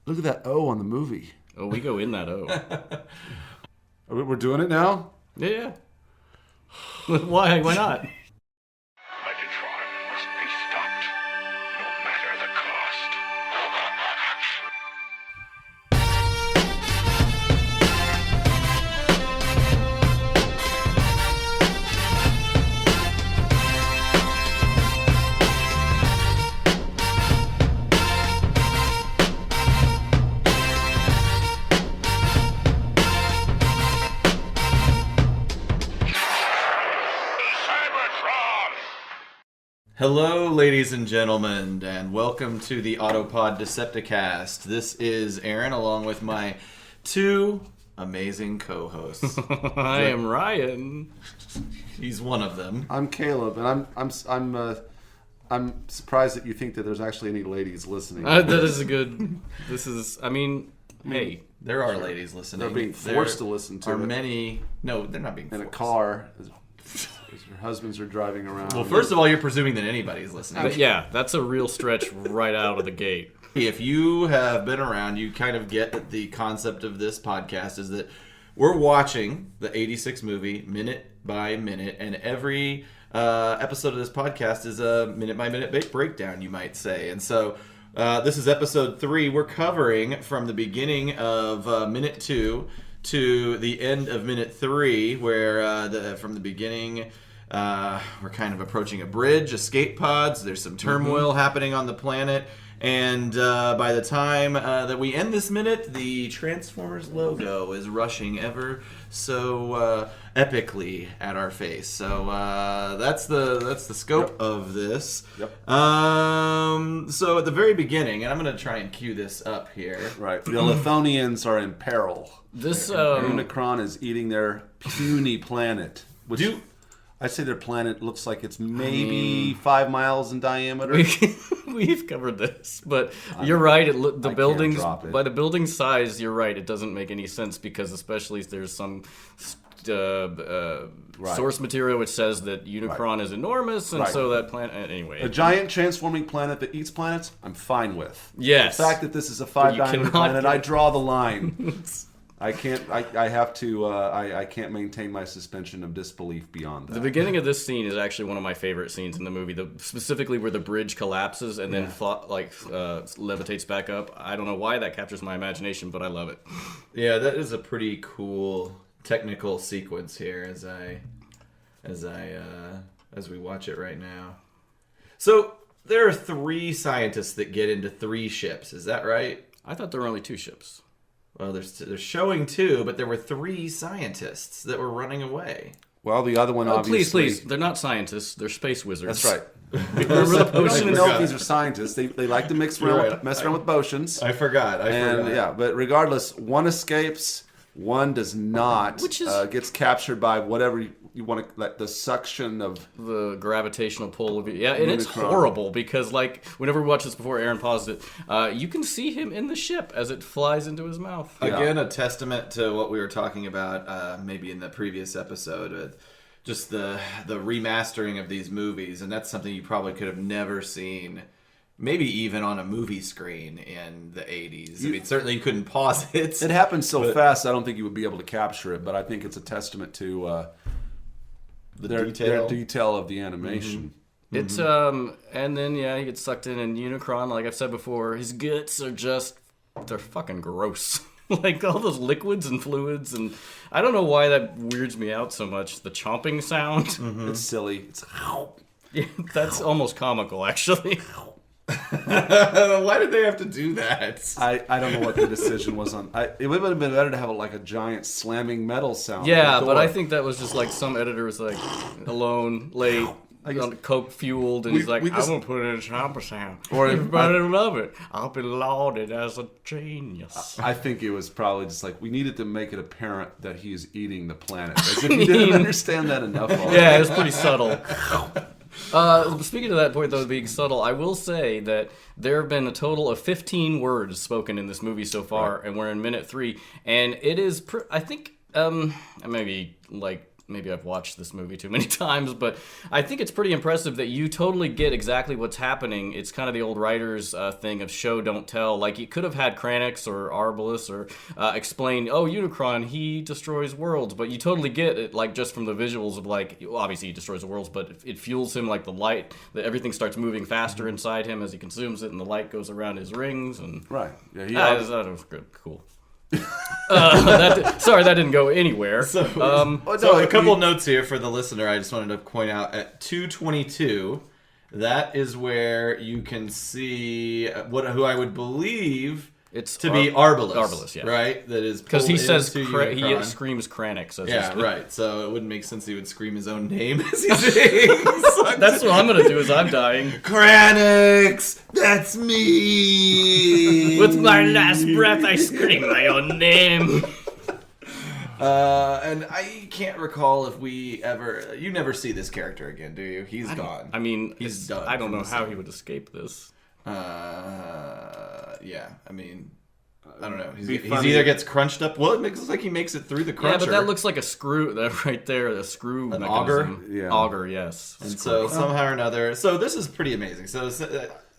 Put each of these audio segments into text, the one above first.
Look at that O on the movie. Oh, we go in that O. We're doing it now? Yeah. Why? Why not? Megatron must be stopped, no matter the cost. Hello, ladies and gentlemen, and welcome to the Autopod Decepticast. This is Aaron, along with my two amazing co-hosts. I am Ryan. He's one of them. I'm Caleb, and I'm surprised that you think that there's actually any ladies listening. That is a good. This is. I mean, hey, There are ladies listening. They're being forced to listen to are it. many. No, they're not being In forced. a car, as your husbands are driving around. Well, first of all, you're presuming that anybody's listening. but yeah, that's a real stretch right out of the gate. If you have been around, you kind of get that the concept of this podcast is that we're watching the 86 movie minute by minute, and every episode of this podcast is a minute-by-minute breakdown, you might say. And so this is episode 3. We're covering from the beginning of minute 2 to the end of minute 3, where from the beginning... we're kind of approaching a bridge, escape pods. There's some turmoil happening on the planet. And by the time that we end this minute, the Transformers logo is rushing ever so epically at our face. So that's the scope of this. Yep. So at the very beginning, and I'm going to try and cue this up here. Right. The Lithonians are in peril. This Unicron is eating their puny planet. Which I'd say their planet looks like it's maybe 5 miles in diameter. we've covered this, but you're right. The I buildings, can't drop it. by the building size, you're right. It doesn't make any sense because especially there's some source material which says that Unicron is enormous, and so that planet. Anyway, A giant transforming planet that eats planets, I'm fine with. Yes. The fact that this is a 5 diameter cannot planet, get- I draw the line. I can't. I have to. I can't maintain my suspension of disbelief beyond that. The beginning of this scene is actually one of my favorite scenes in the movie. Specifically where the bridge collapses and then levitates back up. I don't know why that captures my imagination, but I love it. Yeah, that is a pretty cool technical sequence here as we watch it right now. So there are 3 scientists that get into 3 ships. Is that right? I thought there were only 2 ships. Well, they're showing 2, but there were 3 scientists that were running away. Well, the other one obviously. Please, they're not scientists. They're space wizards. That's right. Remember the I don't potion even in know the if these are scientists. They like to mess around with potions. I forgot. But regardless, one escapes, one does not. Which is gets captured by whatever you want to, like the suction of the gravitational pull of it. Yeah, and it's Unicron. horrible because, like, whenever we watch this before, Aaron paused it. You can see him in the ship as it flies into his mouth. Again, a testament to what we were talking about maybe in the previous episode with just the remastering of these movies, and that's something you probably could have never seen. Maybe even on a movie screen in the 80s. I mean, certainly you couldn't pause it. it happens so fast. I don't think you would be able to capture it, but I think it's a testament to their detail of the animation. It's and then he gets sucked in, and Unicron, like I've said before, his guts are they're fucking gross. Like all those liquids and fluids, and I don't know why that weirds me out so much. The chomping sound. It's silly. It's Yeah, that's almost comical, actually. Why did they have to do that? I don't know what the decision was on. It would have been better to have a giant slamming metal sound. Yeah, but I think that was just like some editor was like alone, late, on coke fueled, and he's like, I'm gonna put in a chomper sound. Or everybody love it. I'll be lauded as a genius. I think it was probably just like we needed to make it apparent that he is eating the planet. As if you didn't understand that enough. Yeah, it's pretty subtle. Speaking of that point, though, being subtle, I will say that there have been a total of 15 words spoken in this movie so far, and we're in minute 3, and it is, I think, maybe like maybe I've watched this movie too many times, but I think it's pretty impressive that you totally get exactly what's happening. It's kind of the old writers thing of show, don't tell. Like, you could have had Kranix or Arblus or explain, oh, Unicron, he destroys worlds, but you totally get it, like, just from the visuals of, like, obviously he destroys the worlds, but it fuels him, like, the light, that everything starts moving faster inside him as he consumes it, and the light goes around his rings, and... Right. Yeah, that was good. Cool. Sorry, that didn't go anywhere. So a couple notes here for the listener. I just wanted to point out at 2:22, that is where you can see who I would believe it's to be Arblus. Arblus, yeah. Right? That is because he says he Unicron. screams Kranix. As Yeah, right. So it wouldn't make sense he would scream his own name as he's saying. That's what I'm gonna do. Is I'm dying. Kranix, that's me. With my last breath, I scream my own name. And I can't recall if we ever. You never see this character again, do you? He's gone. I mean, he's done. I don't know how he would escape this. Yeah. I mean, I don't know. Be He's funny. either gets crunched up. Well, it looks like he makes it through the cruncher. Yeah, but that looks like a screw. That right there, a screw An mechanism. auger? Yeah. Auger, yes. And so somehow or another, so this is pretty amazing. So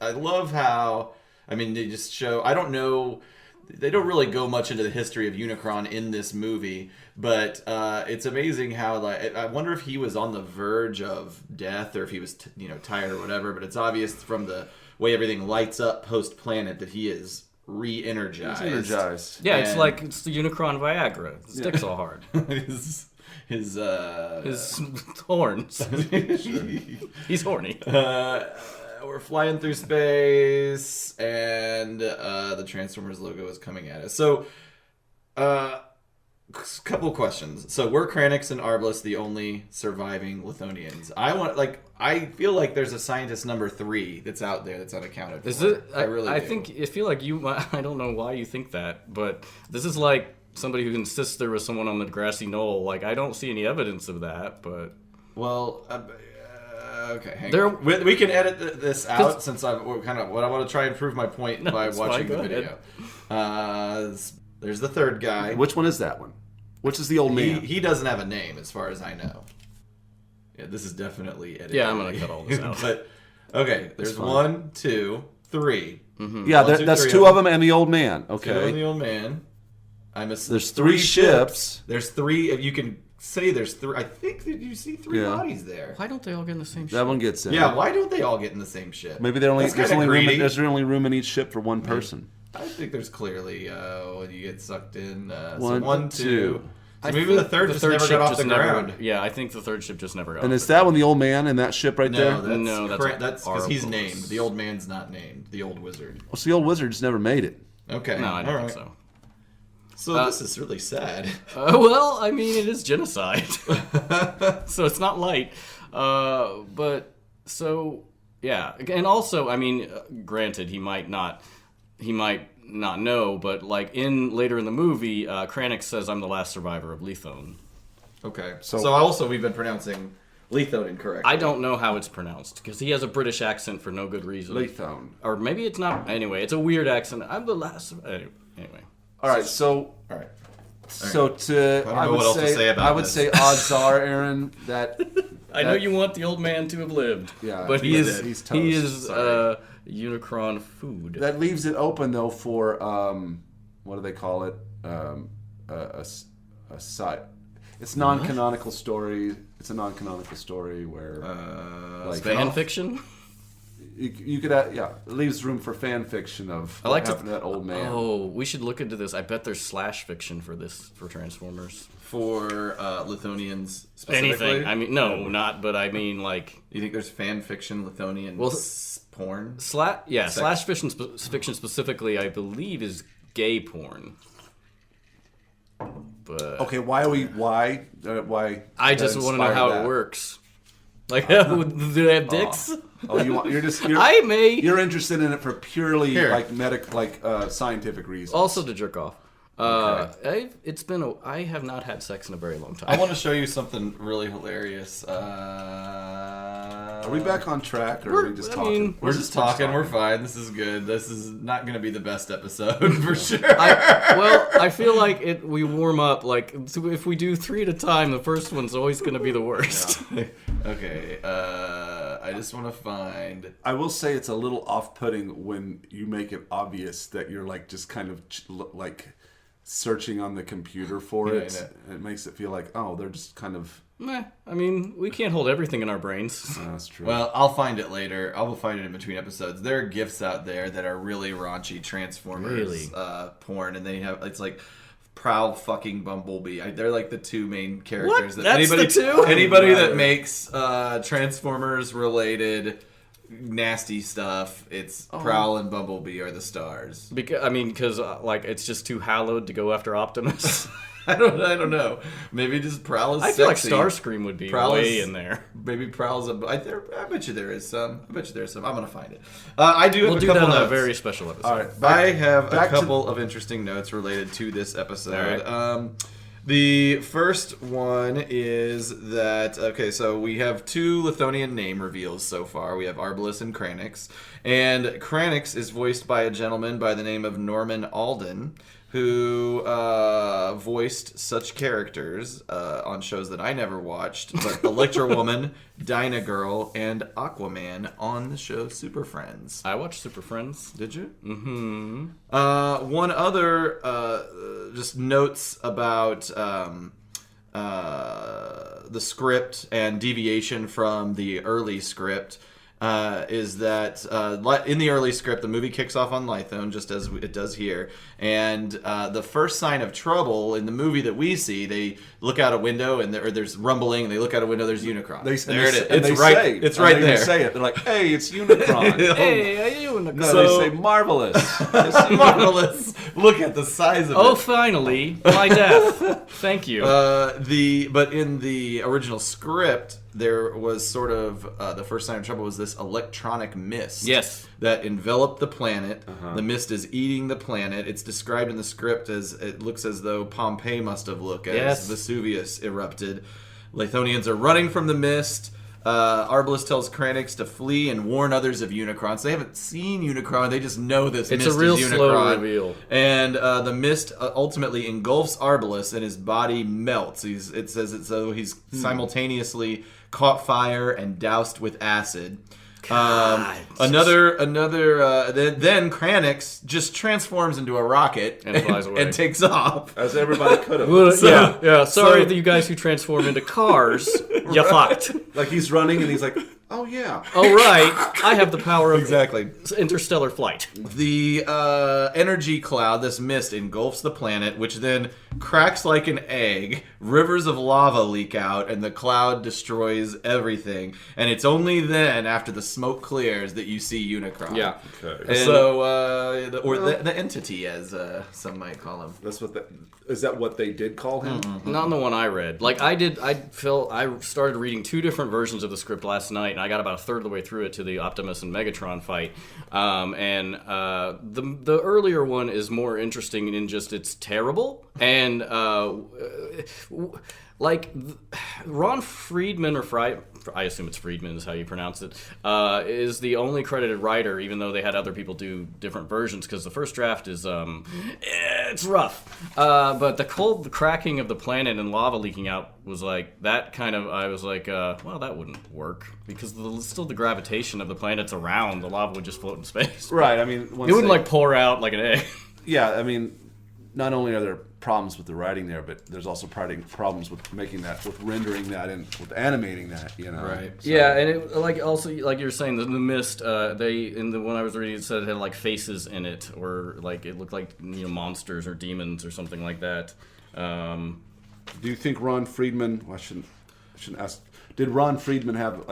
I love how, I mean, they just show, I don't know, they don't really go much into the history of Unicron in this movie, but it's amazing how, like, I wonder if he was on the verge of death or if he was, tired or whatever, but it's obvious from the way everything lights up post-planet that he is re-energized. He's energized. Yeah, And- it's the Unicron Viagra. It sticks all hard. his horns. He's horny. We're flying through space, and the Transformers logo is coming at us. So, couple questions. So, were Kranix and Arblus the only surviving Lithonians? I feel like there's a scientist number 3 that's out there that's unaccounted for. Is it? I really I do. think I feel like you. I don't know why you think that, but this is like somebody who insists there was someone on the grassy knoll. Like, I don't see any evidence of that, but Well, okay, hang on. We can edit this out since I want to try and prove my point by it's watching fine, the go video. There's the third guy. Which one is that one? Which is the old man? He doesn't have a name, as far as I know. Yeah, this is definitely edited. yeah, I'm gonna cut all this out. But okay, there's 1, 2, 3. Yeah, One, two, that's three two of them and the old man. Two and Okay. the old man. There's 3 ships. There's 3. You can say there's 3. I think that you see 3 Yeah. bodies there. Why don't they all get in the same ship? That one gets in. Yeah, why don't they all get in the same ship? Maybe there's That's kinda only greedy. room in each ship for one person. I think there's clearly when you get sucked in. One, 1, two. 2. So I maybe think the third just never ship got off just the never- ground. Yeah, I think the third ship just never got. And off is the that one the old man in that ship right there? No, No, that's because he's Arblus. named. The old man's not named. The old wizard. Well, so the old wizard just never made it. Okay. No, I don't all think right. so. So this is really sad. Well, I mean, it is genocide, so it's not light. But so yeah, and also, I mean, granted, he might not know, but like later in the movie, Kranix says, "I'm the last survivor of Lithone." Okay. So also we've been pronouncing Lithone incorrect. I don't know how it's pronounced because he has a British accent for no good reason. Lithone. Or maybe it's not. Anyway, it's a weird accent. I'm the last. Anyway. All right, so All right. I know what else to say about I would this. say odds are, Aaron, that I know you want the old man to have lived. Yeah, but he's he's toast. Unicron food. that leaves it open though for what do they call it? A site. It's non-canonical story. It's a non-canonical story where like Fan fiction. you could it leaves room for fan fiction of I what like to happened to that old man. Oh, we should look into this. I bet there's slash fiction for Transformers. For Lithonians specifically? Anything. I mean, no, not. But I mean, like You think there's fan fiction Lithonian porn? slash fiction specifically. I believe is gay porn. But Okay, why? I just want to know how it works. Like, do they have dicks? Oh, you're I may you're interested in it for purely Here. like scientific reasons. also to jerk off. I have not had sex in a very long time. I want to show you something really hilarious. Are we back on track, or are we just talking? We're just talking. We're fine. This is good. This is not going to be the best episode for sure. I feel like we warm up. Like, if we do 3 at a time, the first one's always going to be the worst. Yeah. Okay. I just want to find. I will say it's a little off-putting when you make it obvious that you're like just kind of like searching on the computer for it. It makes it feel like, oh, they're just kind of. Meh. I mean, we can't hold everything in our brains. That's true. Well, I'll find it later. I will find it in between episodes. There are GIFs out there that are really raunchy Transformers porn, and it's like Prowl fucking Bumblebee. They're like the 2 main characters. What? That's the 2? Anybody that makes Transformers related nasty stuff, it's Prowl and Bumblebee are the stars. Because like it's just too hallowed to go after Optimus. I don't know. Maybe just Prowl is sexy. I feel like Starscream would be way in there. Maybe Prowl's I bet you there is some. I'm gonna find it. I do have we'll a do couple that on notes. a very special episode. All right. I have a couple of interesting notes related to this episode. Right. The first one is that, okay, so we have 2 Lithonian name reveals so far. We have Arblus and Kranix. And Kranix is voiced by a gentleman by the name of Norman Alden, who voiced such characters on shows that I never watched, but Electra Woman, Dyna Girl, and Aquaman on the show Super Friends. I watched Super Friends. Did you? Mm-hmm. One other just notes about the script and deviation from the early script. Is that in the early script, the movie kicks off on Lithone, just as it does here. And the first sign of trouble in the movie that we see, they look out a window and there's rumbling, and they look out a window, there's Unicron. There it is. It's right, it's right there. They say it. They're like, hey, it's Unicron. Hey, Unicron. No, they say marvelous. It's marvelous. Look at the size of it. Oh, finally, my death. Thank you. But in the original script, there was sort of the first sign of trouble was this electronic mist. Yes. That enveloped the planet. The mist is eating the planet. It's described in the script as it looks as though Pompeii must have looked as Vesuvius erupted. Lithonians are running from the mist. Arblus tells Kranix to flee and warn others of Unicron. So they haven't seen Unicron. They just know this mist is Unicron. It's a real slow reveal. And the mist ultimately engulfs Arblus and his body melts. It says it's though he's simultaneously caught fire and doused with acid. Then Kranix just transforms into a rocket and flies away and takes off, as everybody could have. Sorry, you guys who transform into cars, you fucked. Like he's running and he's like, oh yeah. Oh right, I have the power of exactly interstellar flight. The energy cloud, this mist, engulfs the planet, which then cracks like an egg. Rivers of lava leak out, and the cloud destroys everything. And it's only then, after the smoke clears, that you see Unicron. Yeah. Okay. And so, the entity, as some might call him. Is that what they did call him? Mm-hmm. Not in the one I read. Like I started reading 2 different versions of the script last night, and I got about a third of the way through it to the Optimus and Megatron fight. The earlier one is more interesting in just it's terrible. And Ron Friedman I assume it's Friedman is how you pronounce it, is the only credited writer, even though they had other people do different versions, because the first draft is, it's rough. But the cracking of the planet and lava leaking out was like, that kind of, I was like, well, that wouldn't work, because still the gravitation of the planet's around, the lava would just float in space. Right, I mean... It wouldn't, pour out like an egg. Yeah, I mean, not only are there problems with the writing there, but there's also problems with making that, with rendering that, and with animating that, Right. So. Yeah, and it also like you're saying, the mist. In the one I was reading, it said it had like faces in it, or like it looked like monsters or demons or something like that. Do you think Ron Friedman? Well, I shouldn't ask. Did Ron Friedman have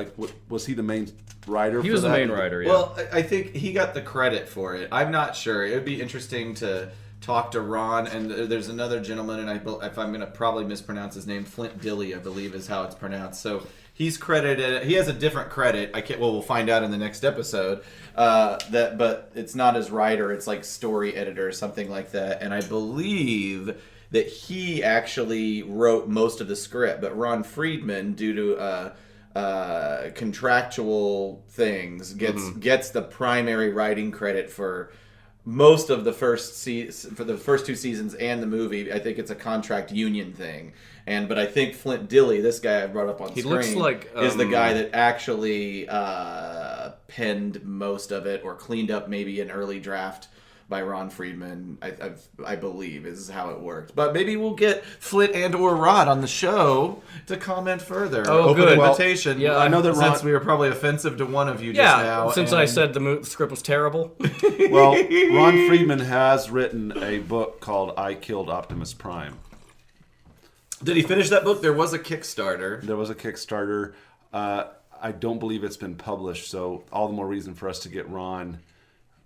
was he the main writer? He was the main writer. Yeah. Well, I think he got the credit for it. I'm not sure. It would be interesting to talk to Ron, and there's another gentleman, and if I'm going to probably mispronounce his name, Flint Dilly, I believe is how it's pronounced. So he's credited. He has a different credit. We'll find out in the next episode. But it's not as writer. It's like story editor or something like that. And I believe that he actually wrote most of the script, but Ron Friedman, due to contractual things, gets the primary writing credit for most of the first for the first 2 seasons and the movie. I think it's a contract union thing. But I think Flint Dilley, this guy I brought up on screen, looks like, is the guy that actually penned most of it or cleaned up maybe an early draft by Ron Friedman, I believe, is how it worked. But maybe we'll get Flint and or Rod on the show to comment further. Oh, Open good. invitation. Well, yeah, I know that since we were probably offensive to one of you just now. Since I said the script was terrible. Well, Ron Friedman has written a book called I Killed Optimus Prime. Did he finish that book? There was a Kickstarter. There was a Kickstarter. I don't believe it's been published, so all the more reason for us to get Ron.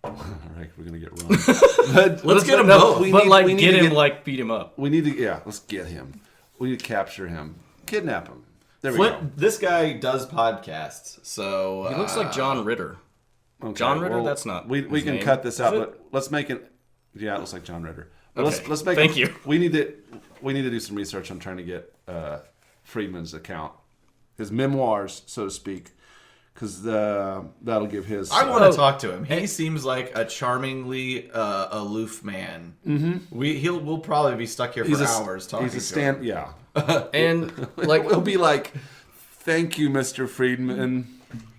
All right, we're gonna get Ron. But Let's get him both. Beat him up. We need to, let's get him. We need to capture him, kidnap him. There we Flint, go. this guy does podcasts, so He looks like John Ritter. Okay, John Ritter? well, That's not We his can name. cut this out, Is but let's make it. Yeah, it looks like John Ritter. But Okay, let's make. thank you. We need to do some research on trying to get Friedman's account, his memoirs, so to speak, because that'll give his. I want to talk to him. He seems like a charmingly aloof man. Mm-hmm. We'll probably be stuck here for hours talking. He's a to him. yeah. And like We'll be like, "Thank you, Mr. Friedman."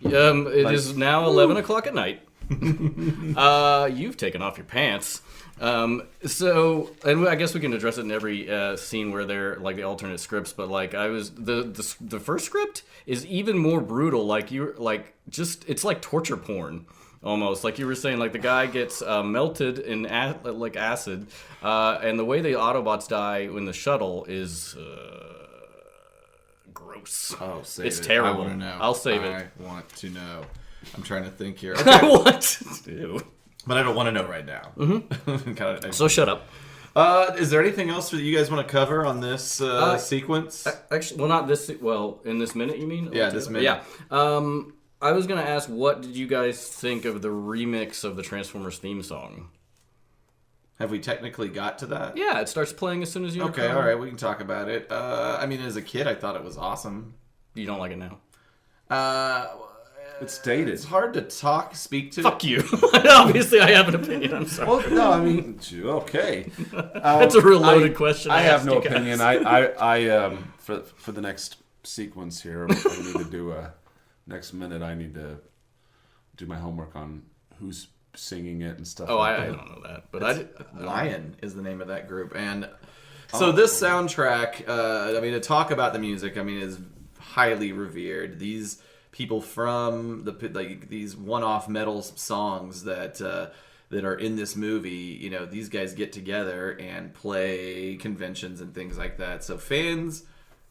it is now 11 o'clock at night. You've taken off your pants. So, and I guess we can address it in every scene where they're like the alternate scripts. But like, the first script is even more brutal. Like it's like torture porn almost. Like you were saying, like the guy gets melted in like acid, and the way the Autobots die in the shuttle is gross. Oh, save it's it. terrible. I want to know. I'll save it. I want to know. I'm trying to think here. I want to. But I don't want to know right now. Mm-hmm. So shut up. Is there anything else that you guys want to cover on this sequence? Actually, well, not this. Well, in this minute, you mean? Yeah, this minute. Yeah. I was gonna ask, what did you guys think of the remix of the Transformers theme song? Have we technically got to that? Yeah, it starts playing as soon as you. Okay, all right, we can talk about it. I mean, as a kid, I thought it was awesome. You don't like it now? It's dated. It's hard to speak to. Fuck you. Obviously, I have an opinion. I'm sorry. Well, no, I mean, okay. That's a real loaded question. I have asked no you guys. opinion. I for the next sequence here, I need to do next minute. I need to do my homework on who's singing it and stuff. Oh, like I that. don't know that, but Lion is the name of that group, and so this soundtrack. I mean, to talk about the music, I mean, is highly revered. These people from these one-off metal songs that are in this movie, you know, these guys get together and play conventions and things like that. So fans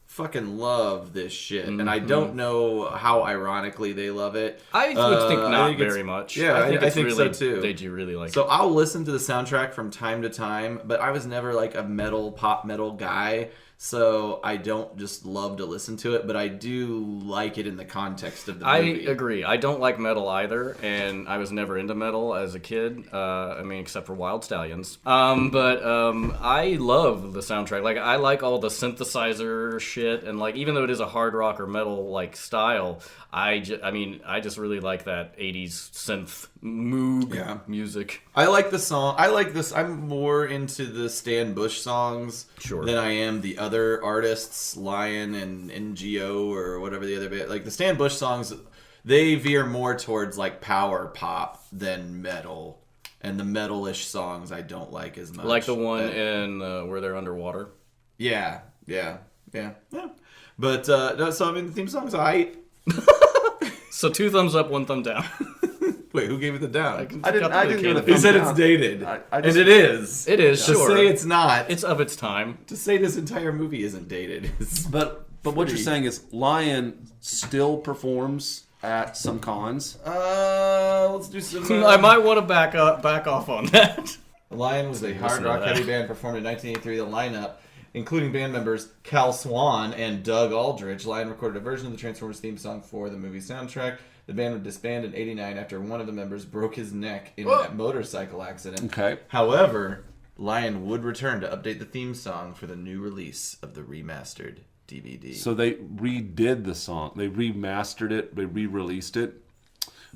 fucking love this shit, and I don't know how ironically they love it. I would think not think very much. Yeah, I think, I it's think really, so too. They do really like So it. I'll listen to the soundtrack from time to time, but I was never like a pop metal guy. So I don't just love to listen to it, but I do like it in the context of the movie. I agree. I don't like metal either, and I was never into metal as a kid. I mean, except for Wild Stallions. But I love the soundtrack. Like, I like all the synthesizer shit, and like, even though it is a hard rock or metal like style, I just really like that 80s synth moog music. I like the song. I like this. I'm more into the Stan Bush songs than I am the other artists, Lion and NGO or whatever the other bit. Like the Stan Bush songs, they veer more towards like power pop than metal. And the metal-ish songs I don't like as much. Like the one in where they're underwater. Yeah. But no, so I mean, the theme song's aight. So 2 thumbs up, 1 thumb down. Wait, who gave it the down? I didn't give it a He thumbs said down. it's dated, I just- and it is. It is, To sure. say it's not, It's of its time. to say this entire movie isn't dated. But what you're saying is Lion still performs at some cons. Let's do some. I might want to back off on that. Lion was a hard Listen to rock that. heavy band performed in 1983. The lineup, including band members Cal Swan and Doug Aldrich. Lion recorded a version of the Transformers theme song for the movie soundtrack. The band would disband in '89 after one of the members broke his neck in a motorcycle accident. Okay. However, Lion would return to update the theme song for the new release of the remastered DVD. So they redid the song. They remastered it. They re-released it.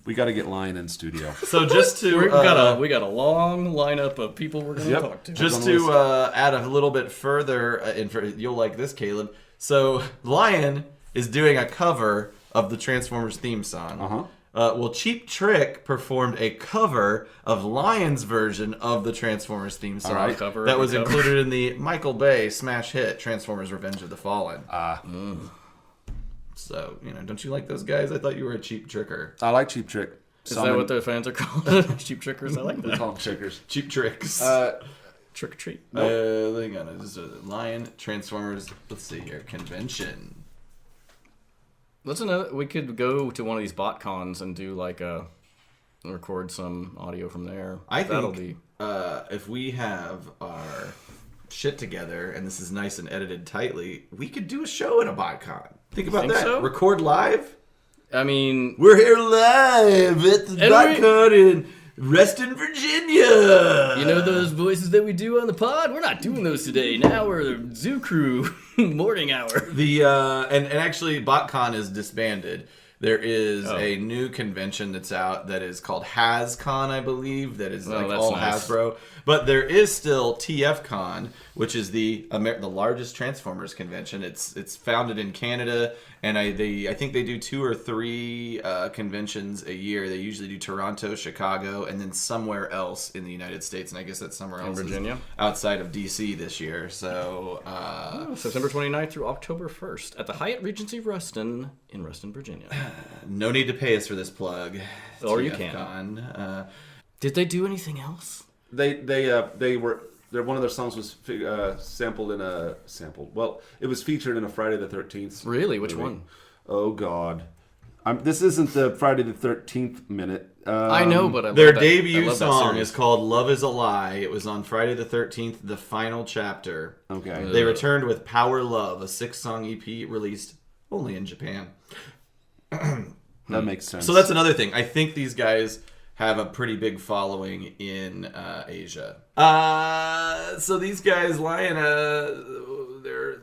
We got to get Lion in studio. So just to we got a long lineup of people we're going to talk to. Just to add a little bit further, you'll like this, Caleb. So Lion is doing a cover of the Transformers theme song. Well, Cheap Trick performed a cover of Lion's version of the Transformers theme song that was included in the Michael Bay smash hit Transformers: Revenge of the Fallen. So, don't you like those guys? I thought you were a Cheap Tricker. I like Cheap Trick. Is that what their fans are called? Cheap Trickers? I like that. We call them trickers. Cheap Tricks. Trick or treat. Hang on. This is Lion Transformers. Let's see here. Convention. We could go to one of these bot cons and do record some audio from there. I think if we have our shit together and this is nice and edited tightly, we could do a show at a bot con. Think about that. So? Record live. I mean, we're here live at the bot con in Reston, Virginia. You know those voices that we do on the pod? We're not doing those today. Now we're the Zoo Crew morning hour. And actually, BotCon is disbanded. There is a new convention that's out that is called HasCon, I believe. That is all nice. Hasbro. But there is still TFCon, which is the largest Transformers convention. It's founded in Canada, and I think they do 2 or 3 conventions a year. They usually do Toronto, Chicago, and then somewhere else in the United States. And I guess that's somewhere else in Virginia, outside of DC this year. So September 29th through October 1st at the Hyatt Regency Reston in Reston, Virginia. No need to pay us for this plug. Or TFCon. you can. Did they do anything else? They were one of their songs was sampled in a Well, it was featured in a Friday the 13th. Really? Which one? Oh God, this isn't the Friday the 13th minute. I know, but their debut song is called "Love Is a Lie." It was on Friday the 13th, the final chapter. Okay. They returned with "Power Love," a 6-song EP released only in Japan. That makes sense. So that's another thing. I think these guys have a pretty big following in Asia. So these guys, Lion,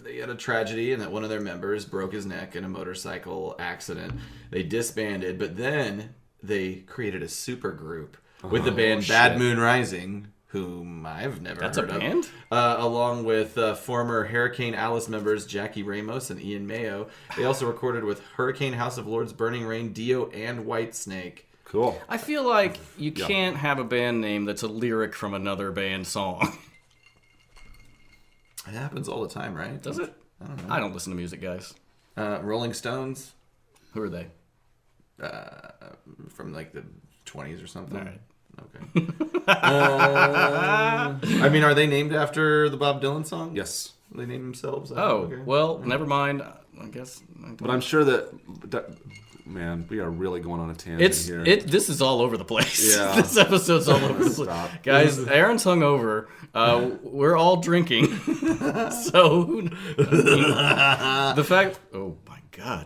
they had a tragedy in that one of their members broke his neck in a motorcycle accident. They disbanded, but then they created a super group with the band Bad Moon Rising, whom I've never heard of. That's a band? Along with former Hurricane Alice members Jackie Ramos and Ian Mayo. They also recorded with Hurricane, House of Lords, Burning Rain, Dio, and Whitesnake. Cool. I feel like you can't have a band name that's a lyric from another band song. It happens all the time, right? Does it? I don't know. I don't listen to music, guys. Rolling Stones. Who are they? From like the 20s or something. All right. Okay. I mean, are they named after the Bob Dylan song? Yes. They name themselves? Well, never mind. I guess. But I'm sure that man, we are really going on a tangent here. This is all over the place. Yeah. This episode's all over the place. Guys, Aaron's hungover. We're all drinking. So, the fact... Oh, my God.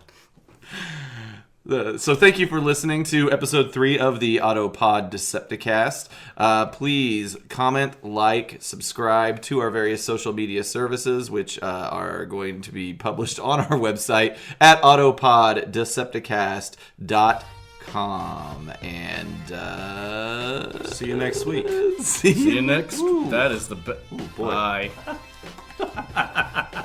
So thank you for listening to episode 3 of the Autopod Decepticast. Please comment, like, subscribe to our various social media services, which are going to be published on our website at autopoddecepticast.com. And see you next week. See you next. That is the best. Boy. Bye.